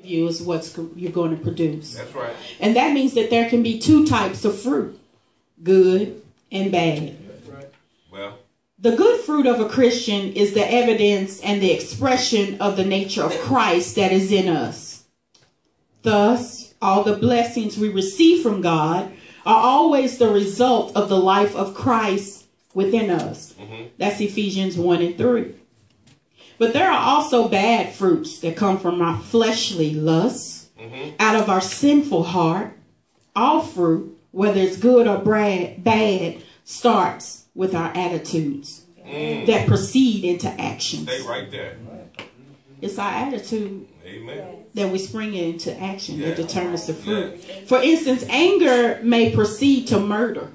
you is what you're going to produce. That's right. And that means that there can be two types of fruit, good and bad. That's right. Well, the good fruit of a Christian is the evidence and the expression of the nature of Christ that is in us. Thus, all the blessings we receive from God are always the result of the life of Christ within us. That's Ephesians 1 and 3. But there are also bad fruits that come from our fleshly lusts, out of our sinful heart. All fruit, whether it's good or bad, starts with our attitudes that proceed into actions. stay right there. It's our attitude Amen. that we spring it into action that determines the fruit. For instance, anger may proceed to murder.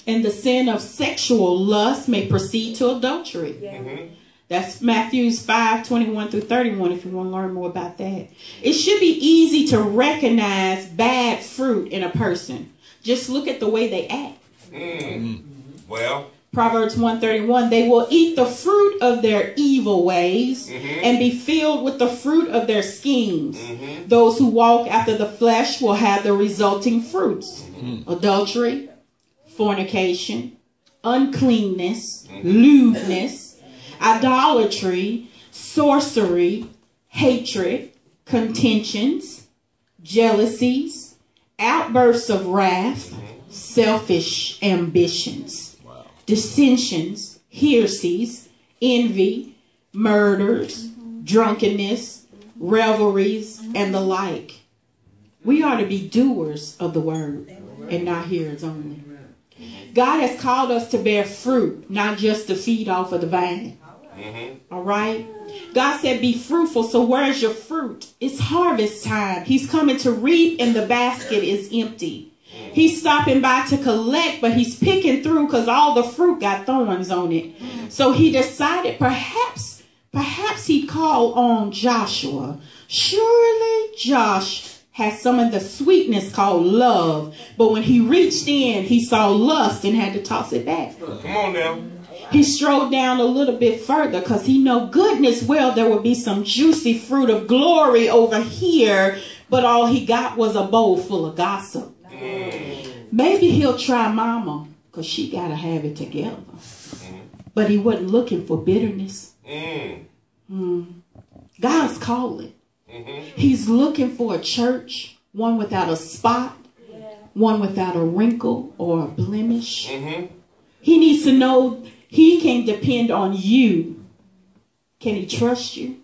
And the sin of sexual lust may proceed to adultery. That's Matthew 5:21 through 31 if you want to learn more about that. It should be easy to recognize bad fruit in a person. Just look at the way they act. Well, Proverbs 1:31, they will eat the fruit of their evil ways and be filled with the fruit of their schemes. Those who walk after the flesh will have the resulting fruits. Adultery, fornication, uncleanness, lewdness, idolatry, sorcery, hatred, contentions, jealousies, outbursts of wrath, selfish ambitions, dissensions, heresies, envy, murders, drunkenness, revelries, and the like. We are to be doers of the word and not hearers only. God has called us to bear fruit, not just to feed off of the vine. All right? God said, be fruitful. So where's your fruit? It's harvest time. He's coming to reap and the basket is empty. He's stopping by to collect, but he's picking through because all the fruit got thorns on it. So he decided perhaps he'd call on Joshua. Surely Josh has some of the sweetness called love. But when he reached in, he saw lust and had to toss it back. Come on now. He strode down a little bit further because he know goodness well there would be some juicy fruit of glory over here. But all he got was a bowl full of gossip. Maybe he'll try mama because she got to have it together. But he wasn't looking for bitterness. God's calling. He's looking for a church, one without a spot, one without a wrinkle or a blemish. He needs to know he can depend on you. Can he trust you?